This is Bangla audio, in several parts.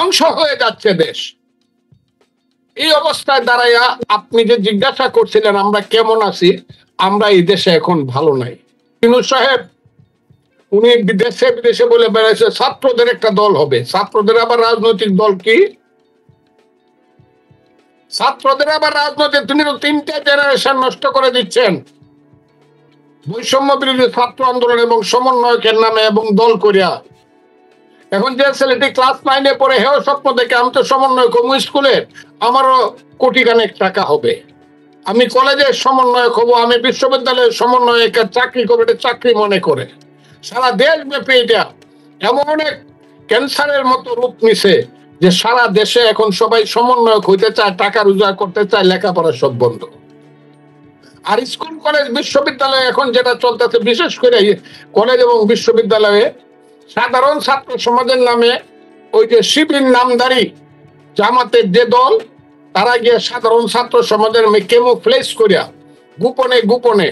ধ্বংস হয়ে যাচ্ছে দেশ। এই অবস্থায় দাঁড়াইয়া আপনি যে জিজ্ঞাসা করছিলেন আমরা কেমন আছি, আমরা এই দেশে এখন ভালো নাই। ইউনূস সাহেব উনি বিদেশে বিদেশে বলে বেড়াইছে ছাত্রদের একটা দল হবে। ছাত্রদের আবার রাজনৈতিক দল কি? ছাত্রদের আবার রাজনৈতিক, তিনি তো 3টে জেনারেশন নষ্ট করে দিচ্ছেন বৈষম্য বিরোধী ছাত্র আন্দোলন এবং সমন্বয়কের নামে এবং দল করিয়া। এখন যে ছেলেটি ক্লাস 9-এ পড়ে হেও স্বপ্ন দেখে আমি তো সমন্বয় করবো স্কুলের, আমারও কোটিখানেক টাকা হবে, আমি কলেজের সমন্বয়ক হবো, আমি বিশ্ববিদ্যালয়ের সমন্বয়কের চাকরি করবো, এটা চাকরি মনে করে সারা দেশব্যাপী এটা এমন এক ক্যান্সারের মতো রূপ নিছে যে সারা দেশে এখন সবাই সমন্বয়ক হইতে চায়, টাকা রোজগার করতে চায়, লেখাপড়া সব বন্ধ। আর স্কুল কলেজ বিশ্ববিদ্যালয়ে এখন যেটা চলতেছে, বিশেষ করে কলেজ এবং বিশ্ববিদ্যালয়ে সাধারণ ছাত্র সমাজের নামে ওই যে শিবির নামধারী জামাতের যে দল, তারা গিয়ে সাধারণ ছাত্র সমাজের ক্যামোফ্লেজ করিয়া গোপনে গোপনে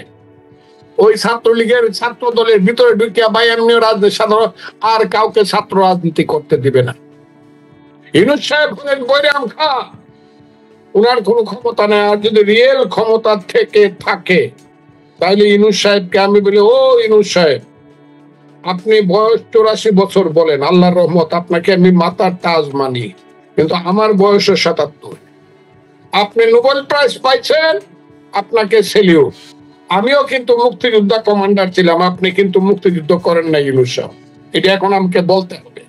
ওই ছাত্রলীগের ছাত্র দলের ভিতরে ঢুকিয়া বা এমনিও রাজনীতি সাধারণ আর কাউকে ছাত্র রাজনীতি করতে দিবে না। ইউনূস সাহেব হলেন বৈরাম খা, উনার কোনো ক্ষমতা নেই। আর যদি রিয়েল ক্ষমতা থেকে থাকে তাহলে ইউনূস সাহেবকে আমি বলি, ও ইউনূস সাহেব আপনি বয়স 84 বছর বলেন, আল্লাহর রহমত আপনাকে আমি মাথার তাজ মানি, কিন্তু আমার বয়স 77। আপনি নোবেল প্রাইজ পাইছেন, আপনাকে সেলিউট। আমিও কিন্তু মুক্তিযোদ্ধা কমান্ডার ছিলাম, আপনি কিন্তু মুক্তিযুদ্ধ করেন না ইউনূস সাহেব, এটা এখন আমাকে বলতে হবে।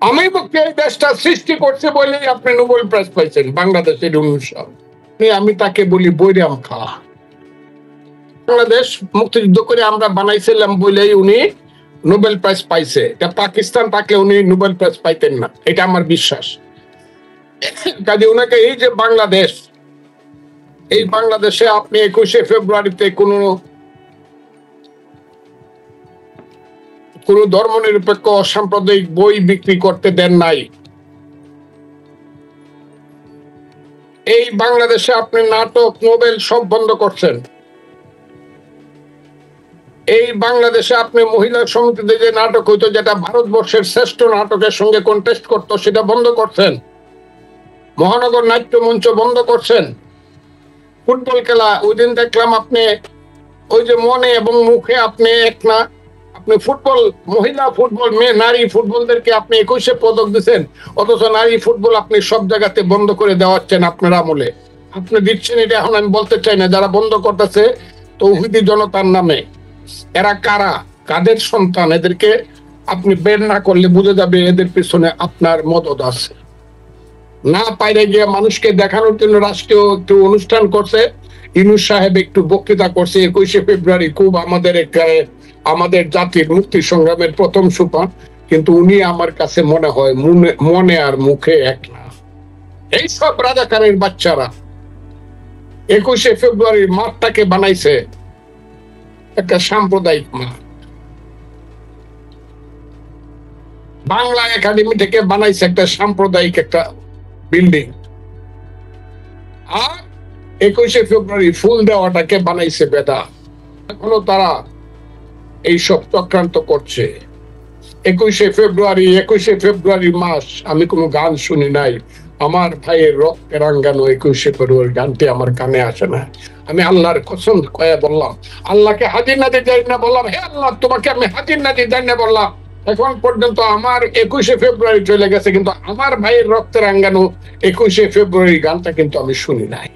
আমি এই দেশটা সৃষ্টি করছে বলেই আপনি নোবেল প্রাইজ পাইছেন বাংলাদেশের ইউনূস সাহেব। আমি তাকে বলি বৈরাম খা। বাংলাদেশ মুক্তিযুদ্ধ করে আমরা বানাইছিলাম বলেই উনি নোবেল প্রাইজ পাইছে, এটা পাকিস্তান থাকলে উনি নোবেল প্রাইজ পাইতেন না, এটা আমার বিশ্বাস। কাজে উনাকে এই যে বাংলাদেশ, এই বাংলাদেশে আপনি 21শে ফেব্রুয়ারিতে কোন ধর্মনিরপেক্ষ অসাম্প্রদায়িক বই বিক্রি করতে দেন নাই। এই বাংলাদেশে আপনি নাটক নোবেল সব বন্ধ করছেন। এই বাংলাদেশে আপনি মহিলা সমিতিতে যে নাটক হইতো, যেটা ভারতবর্ষের শ্রেষ্ঠ নাটকের সঙ্গে কন্টেস্ট করতো, সেটা বন্ধ করছেন। মহানগর নাট্য মঞ্চ বন্ধ করছেন। ফুটবল খেলা ওই দিন দেখলাম আপনি ওই যে মনে এবং মুখে আপনি এক না, আপনি ফুটবল, মহিলা ফুটবল, মেয়ে নারী ফুটবলদেরকে আপনি 21শে পদক দিচ্ছেন, অথচ নারী ফুটবল আপনি সব জায়গাতে বন্ধ করে দেওয়াচ্ছেন আপনার আমলে। আপনি দিচ্ছেন, এটা এখন আমি বলতে চাই না। যারা বন্ধ করতেছে তৌহিদি জনতার নামে, এরা কারা, কাদের সন্তান, এদেরকে আপনি বের না করলে বুঝে যাবে এদের পিছনে আপনার মদদ আছে। না পাইরে গিয়ে মানুষকে দেখানোর জন্য রাষ্ট্রীয় একটু অনুষ্ঠান করছে, ইউনূস সাহেব একটু বক্তৃতা করছে 21শে ফেব্রুয়ারি, খুব আমাদের জাতির মুক্তি সংগ্রামের প্রথম সোপান, কিন্তু উনি আমার কাছে মনে হয় মনে আর মুখে এক না। এইসব রাজাকারের বাচ্চারা 21শে ফেব্রুয়ারি মাঠটাকে বানাইছে একটা সাম্প্রদায়িক মাঠ। বাংলা একাডেমি থেকে বানাইছে একটা সাম্প্রদায়িক একটা বিল্ডিং, আর 21শে ফেব্রুয়ারি ফুল দেওয়াটাকে বানাইছে বেদা। এখনো তারা এইসব চক্রান্ত করছে। 21শে ফেব্রুয়ারি মাস আমি কোনো গান শুনি নাই, আমার ভাইয়ের রক্তে রাঙ্গানো 21শে ফেব্রুয়ারি গানটি আমার কানে আসে না। আমি আল্লাহর কসম কয়ে বললাম, আল্লাহকে হাজির নাজির যাই না বললাম, হে আল্লাহ তোমাকে আমি হাজির নাজির যাই না বললাম, এখন পর্যন্ত আমার 21শে ফেব্রুয়ারি চলে গেছে, কিন্তু আমার ভাইয়ের রক্তে রাঙ্গানো 21শে ফেব্রুয়ারি গানটা কিন্তু আমি শুনি নাই।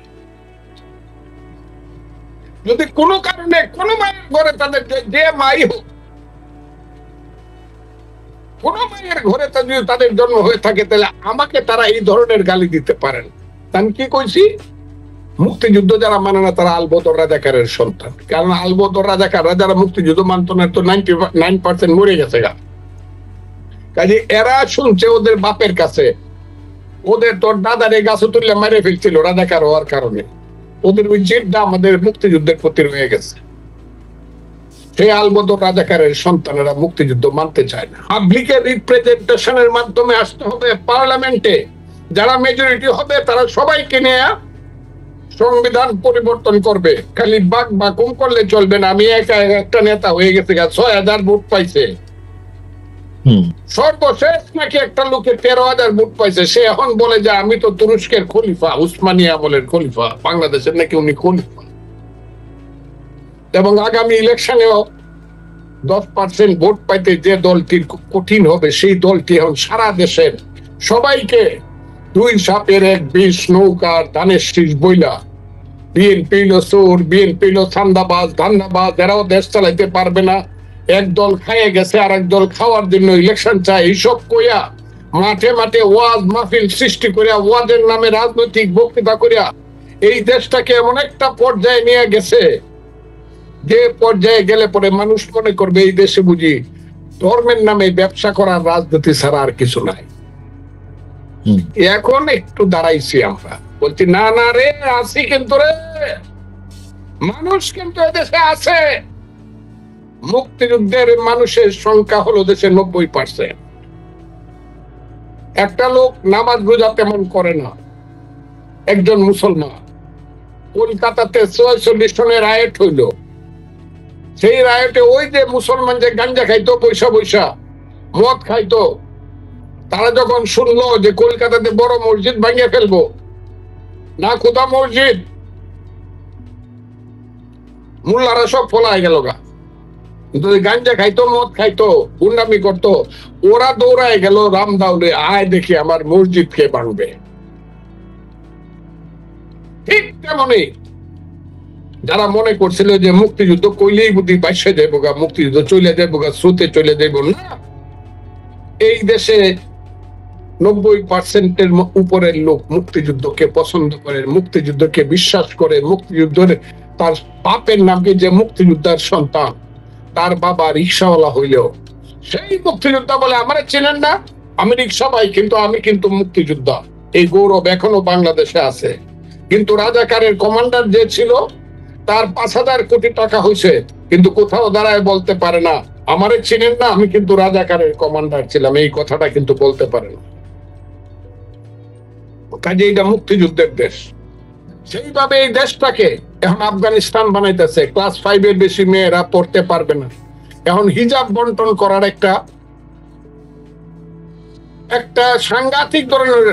যদি কোনো কারণে কোনো মায়ের ঘরে তাদের যে মাই হোক, কোন মায়ের ঘরে যদি তাদের জন্ম হয়ে থাকে, তাহলে আমাকে তারা এই ধরনের গালি দিতে পারেন। আমি কি কইছি, মুক্তিযুদ্ধ যারা মানে না তারা আলবদর রাজাকারের সন্তান। কারণ আলবদর রাজাকাররা যারা মুক্তিযুদ্ধ মানত না, তো 99% মরে গেছে গা। কাজে এরা শুনছে ওদের বাপের কাছে, ওদের তোর দাদারে গাছে তুললে মেরে ফেলছিল রাজাকার হওয়ার কারণে, ওদের ওই জেদটা আমাদের মুক্তিযুদ্ধের প্রতি রয়ে গেছে। সেই আলবদর রাজাকারের সন্তানেরা মুক্তিযুদ্ধ মানতে চায় না। পাবলিকের রিপ্রেজেন্টেশনের মাধ্যমে আসতে হবে পার্লামেন্টে, যারা মেজরিটি হবে তারা সবাইকে নিয়ে সংবিধান পরিবর্তন করবে। খালি বাক বাকুম করলে চলবে না। আমি একা একটা নেতা হয়ে গেছে, 6000 ভোট পাইছে, সর্বশেষ নাকি একটা লোকে 13,000 ভোট পাইছে, সে এখন বলে যে আমি তো তুরস্কের খলিফা, উসমানী আমলের খলিফা, বাংলাদেশের নাকি উনি খলিফা। এবং আগামী ইলেকশনেও 10% ভোট পাইতে যে দলটির কঠিন হবে, সেই দলটি এখন সারা দেশের সবাইকে 2 সাপের 1 বিষ নৌকার ধানের শীষ বইলা, বিএনপি হলো চোর, বিএনপি হলো চান্দাবাজ, ধান্দাবাজ, এরাও দেশ চালাইতে পারবে না, এক দল খাইয়ে গেছে আর এক দল খাওয়ার জন্য ইলেকশন চায়, এইসব কইয়া মাঠে মাঠে ওয়াজ মাহফিল সৃষ্টি করিয়া, ওয়াজের নামে রাজনৈতিক বক্তৃতা করিয়া এই দেশটাকে এমন একটা পর্যায়ে নিয়ে গেছে, যে পর্যায়ে গেলে পরে মানুষ মনে করবে এই দেশে বুঝি ধর্মের নামে ব্যবসা করার রাজনীতি ছাড়া আর কিছু নাই। এখন একটু দাঁড়াইছি, আমরা বলছি না না রে, আছি কিন্তু রে, মানুষ কিন্তু এদেশে আছে। মুক্তিযুদ্ধের মানুষের সংখ্যা হলো দেশে 90%। একটা লোক নামাজ রোজা তেমন করে না, একজন মুসলমান, কলকাতাতে 44 সনের রায়ট হইল, সেই রায়টে ওই যে মুসলমান যে গাঞ্জা খাইতো, পয়সা পয়সা মদ খাইতো, তারা যখন শুনলো যে কলকাতাতে বড় মসজিদ ভাঙিয়ে ফেলবো, না খুদা মসজিদ, মোল্লারা সব ফলাই গেল গা। কিন্তু গাঞ্জা খাইতো, মদ খাইতো, গুন্ডামি করতো, ওরা দৌড়ায় গেল রামদাউলে, আয় দেখি আমার মসজিদ কে ভাঙবে। ঠিক তেমনই যারা মনে করছিল যে মুক্তিযুদ্ধ কইলেই বুদ্ধি বাইসে যাবো গা, মুক্তিযুদ্ধ চলে যাবো গা, স্রোতে চলে যাবো, না, এই দেশে 90%-এর উপরের লোক মুক্তিযুদ্ধকে পছন্দ করে, মুক্তিযুদ্ধকে বিশ্বাস করে। মুক্তিযুদ্ধের তার বাপের নামকে যে মুক্তিযোদ্ধার সন্তান, তার বাবা রিক্সাওয়ালা হইলেও সেই মুক্তিযোদ্ধা বলে, আমারে চেনেন না, আমি রিক্সা ভাই, কিন্তু আমি কিন্তু মুক্তিযোদ্ধা। এই গৌরব এখনো বাংলাদেশে আছে। কিন্তু রাজাকারের কমান্ডার যে ছিল, তার 5,000 কোটি টাকা হয়েছে, কিন্তু কোথাও দাঁড়ায় বলতে পারে না আমারে চিনেন না, আমি কিন্তু রাজাকারের কমান্ডার ছিলাম, এই কথাটা কিন্তু বলতে পারে না। কাজে এটা মুক্তিযুদ্ধের দেশ। সেইভাবে এই দেশটাকে এখন আফগানিস্তান বানাইতেছে। ক্লাস 5-এর বেশি মেয়েরা পড়তে পারবে না। এখন হিজাব বন্টন করার একটা সাংঘাতিক ধরনের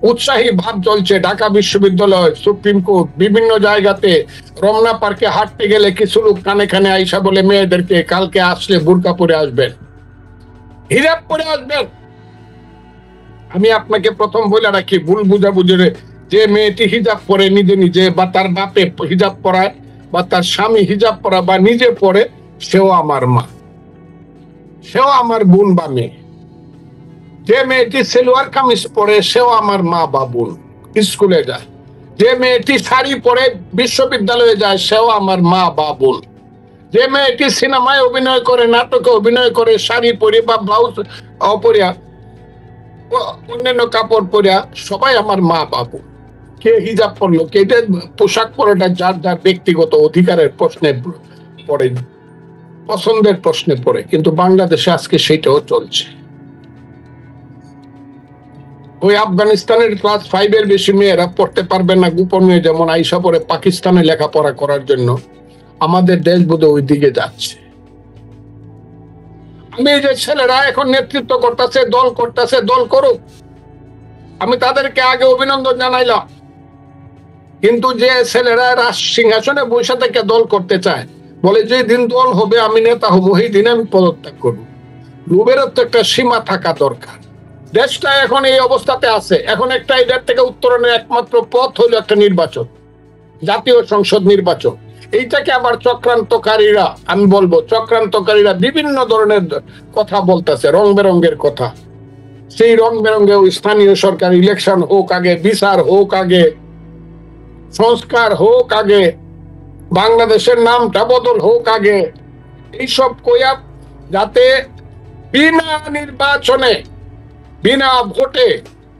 উৎসাহী ভাব চলছে। ঢাকা বিশ্ববিদ্যালয়, সুপ্রিম কোর্ট, বিভিন্ন জায়গাতে, রমনা পার্কে হাঁটতে গেলে কিছু লোক কানে কানে আইসা বলে মেয়েদেরকে কালকে আসলে বোরকা পরে আসবেন, হিজাব পরে আসবেন। আমি আপনাকে প্রথম বলে রাখি, ভুল বুঝাবুঝি, যে মেয়েটি হিজাব পরে নিজে নিজে, বা তার বাপে হিজাব পরায়, বা তার স্বামী হিজাব পরায়, বা নিজে পরে, সেও আমার মা, সেও আমার বোন বা মেয়ে। যে মেয়েটি সেলোয়ার কামিজ পরে, সেও আমার মা বা বোন, স্কুলে যায়। যে মেয়েটি শাড়ি পরে বিশ্ববিদ্যালয়ে যায়, সেও আমার মা বা বোন। যে মেয়েটি সিনেমায় অভিনয় করে, নাটকে অভিনয় করে, শাড়ি পরে বা ব্লাউজ অপরিয়া, অন্যান্য কাপড় পরিয়া, সবাই আমার মা বা বোন। কে হিজাব পরলো, কে পোশাক পরাটা যার যার ব্যক্তিগত অধিকারের প্রশ্নে পড়ে, পছন্দের প্রশ্নে পড়ে। কিন্তু বাংলাদেশে আজকে সেটাও চলছে। ওই আফগানিস্তানের ক্লাস 5-এর বেশি মেয়েরা পড়তে পারবে না, গোপনে যেমন আইসা পরে পাকিস্তানে লেখাপড়া করার জন্য। আমাদের দেশ বোধ ওই দিকে যাচ্ছে। আমি যে ছেলেরা এখন নেতৃত্ব করতেছে, দল করতেছে, দল করুক, আমি তাদেরকে আগে অভিনন্দন জানাইলাম। কিন্তু যে ছেলেরা সিংহাসনে বসে থেকে দল করতে চায়, বলে যে দিন দল হবে আমি নেতা হবো, সেই দিন আমি পদত্যাগ করবো। লোভেরও তো একটা সীমা থাকা দরকার। দেশটা এখন এই অবস্থাতে আছে। এখন একটা এটার থেকে উত্তরণের একমাত্র পথ হলো একটা নির্বাচন, জাতীয় সংসদ নির্বাচন। এইটাকে আবার চক্রান্তকারীরা, আমি বলবো চক্রান্তকারীরা বিভিন্ন ধরনের কথা বলতেছে, রং বেরঙ্গের কথা। সেই রং বেরঙ্গে স্থানীয় সরকার ইলেকশন হোক আগে, বিচার হোক আগে, সংস্কার হোক আগে, বাংলাদেশের নামটা বদল হোক আগে, এইসব কইয়া যাতে বিনা নির্বাচনে, বিনা ভোটে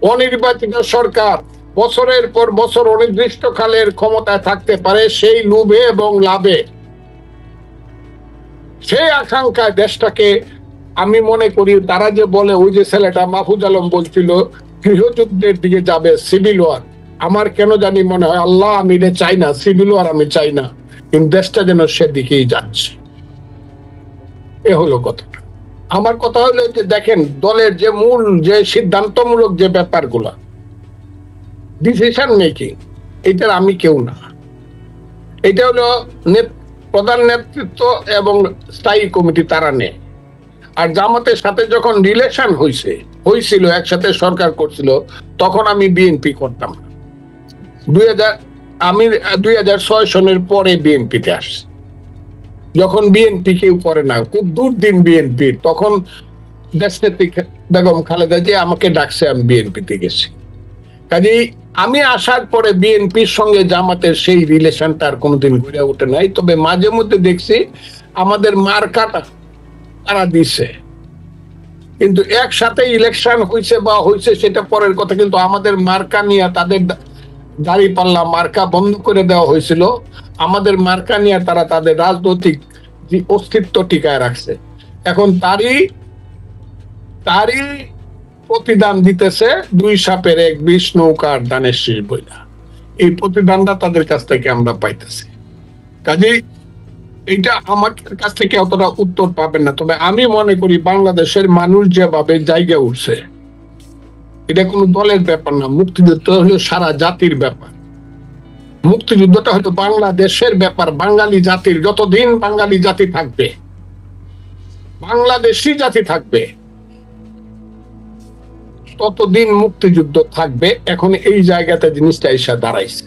অনির্বাচিত সরকার বছরের পর বছর অনির্দিষ্টকালের ক্ষমতায় থাকতে পারে, সেই লোভে এবং লাভে, সেই আকাঙ্ক্ষায় দেশটাকে, আমি মনে করি তারা যে বলে, ওই যে ছেলেটা মাহফুজ আলম বলছিল গৃহযুদ্ধের দিকে যাবে, সিভিল ওয়ার, আমার কেন জানি মনে হয় আল্লাহ আমি এটা চাই না, সিভিল ওয়ার আমি চাই না, কিন্তু দেশটা যেন সেদিকেই যাচ্ছে। এ হলো কথাটা। আমার কথা হলো যে দেখেন, দলের যে মূল যে সিদ্ধান্তমূলক যে ব্যাপারগুলো, ডিসিশন মেকিং, এটার আমি কেউ না। এটা হলো প্রধান নেতৃত্ব এবং স্থায়ী কমিটি তারা নেয়। আর জামাতের সাথে যখন রিলেশন হয়েছিল, একসাথে সরকার করছিল, তখন আমি বিএনপি করতাম। 2000 আমি 2006 সনের পরে বিএনপিতে আসছি। যখন বিএনপি কেউ করে না, খুব দুর্দিন বিএনপি, তখন দেশনেত্রী বেগম খালেদা জিয়া আমাকে ডাকছে, আমি বিএনপিতে গেছি। কাজেই আমি আসার পরে বিএনপির সঙ্গে জামাতের সেই রিলেশনটা আর কোনোদিন গড়ে ওঠে নাই। তবে মাঝে মধ্যে দেখছি আমাদের মার্কাটা তারা দিছে, কিন্তু একসাথে ইলেকশন হয়েছে সেটা পরের কথা। কিন্তু আমাদের মার্কা নিয়ে তাদের দাঁড়িপাল্লা মার্কা বন্ধ করে দেওয়া হয়েছিল। আমাদের মার্কা নিয়ে তারা তাদের রাজনৈতিক অস্তিত্ব টিকায় রাখছে। এখন তারই প্রতিদান দিতেছে দুই সাপের এক বিষ, নৌকার দানের শীষ বইলা। এই প্রতিদানটা তাদের কাছ থেকে আমরা পাইতেছি। কাজেই এটা আমার কাছ থেকে অতটা উত্তর পাবেন না। তবে আমি মনে করি বাংলাদেশের মানুষ যেভাবে জায়গা উঠছে, এটা কোনো দলের ব্যাপার না। মুক্তিযুদ্ধ হলো সারা জাতির ব্যাপার। মুক্তিযুদ্ধটা হয়তো বাংলাদেশের ব্যাপার, বাঙালি জাতির। যতদিন বাঙালি জাতি থাকবে, বাংলাদেশি জাতি থাকবে, ততদিন মুক্তিযুদ্ধ থাকবে। এখন এই জায়গাতে জিনিসটা এসে দাঁড়াইছে।